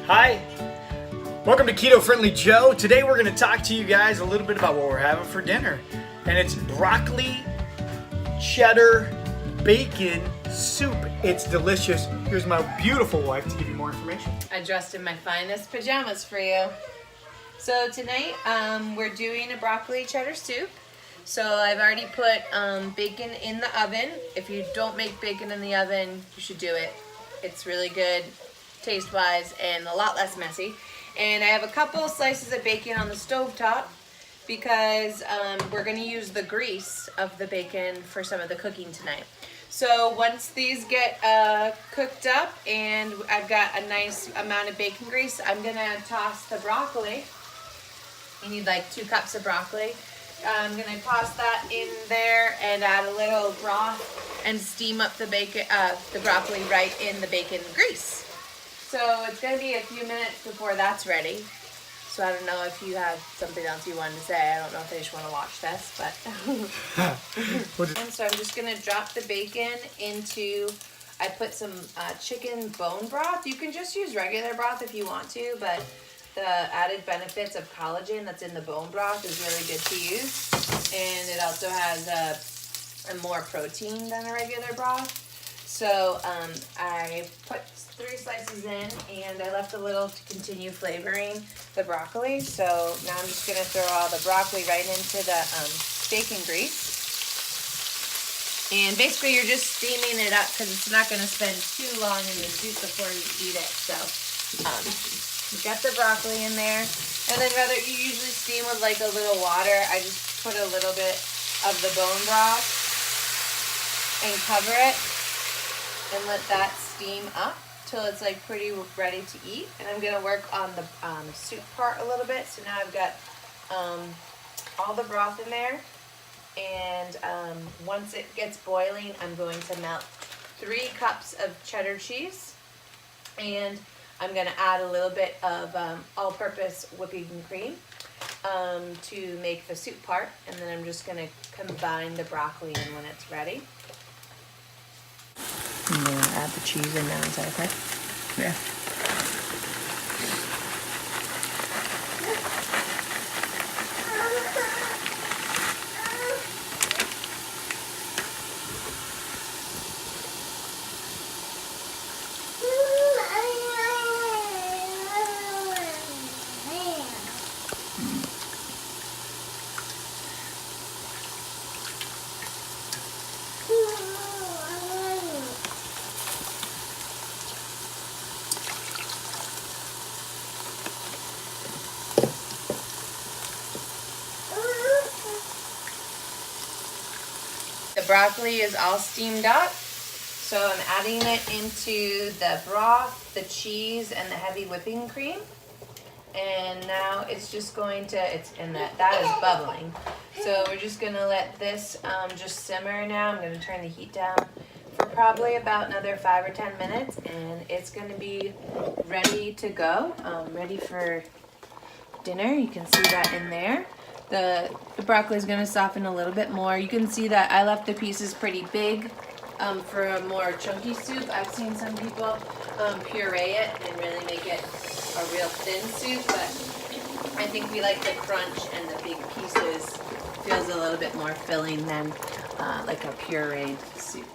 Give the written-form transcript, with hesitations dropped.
Hi, welcome to Keto Friendly Joe. Today we're going to talk to you guys a little bit about what we're having for dinner. And it's broccoli, cheddar, bacon soup. It's delicious. Here's my beautiful wife to give you more information. I dressed in my finest pajamas for you. So tonight we're doing a broccoli cheddar soup. So I've already put bacon in the oven. If you don't make bacon in the oven, you should do it. It's really good taste-wise and a lot less messy. And I have a couple slices of bacon on the stovetop because we're going to use the grease of the bacon for some of the cooking tonight. So once these get cooked up and I've got a nice amount of bacon grease, I'm going to toss the broccoli. You need like 2 cups of broccoli. I'm going to toss that in there and add a little broth and steam up the bacon, the broccoli right in the bacon grease. So it's going to be a few minutes before that's ready. So I don't know if you have something else you wanted to say. I don't know if they just want to watch this, but. And so I'm just going to drop the bacon into, I put some chicken bone broth. You can just use regular broth if you want to, but the added benefits of collagen that's in the bone broth is really good to use. And it also has a more protein than a regular broth. So I put 3 slices in and I left a little to continue flavoring the broccoli. So now I'm just going to throw all the broccoli right into the bacon grease. And basically you're just steaming it up because it's not going to spend too long in the soup before you eat it. So you got the broccoli in there. And then rather you usually steam with like a little water. I just put a little bit of the bone broth and cover it and let that steam up till it's like pretty ready to eat. And I'm gonna work on the soup part a little bit. So now I've got all the broth in there, and once it gets boiling, I'm going to melt 3 cups of cheddar cheese, and I'm gonna add a little bit of all-purpose whipping cream to make the soup part, and then I'm just gonna combine the broccoli in when it's ready. I'm going to add the cheese in now, is that okay? Yeah. The broccoli is all steamed up, so I'm adding it into the broth, the cheese, and the heavy whipping cream. And now it's just going to, that is bubbling. So we're just gonna let this just simmer now. I'm gonna turn the heat down for probably about another 5 or 10 minutes, and it's gonna be ready to go, ready for dinner. You can see that in there. The broccoli is going to soften a little bit more. You can see that I left the pieces pretty big for a more chunky soup. I've seen some people puree it and really make it a real thin soup, but I think we like the crunch and the big pieces. Feels a little bit more filling than like a pureed soup.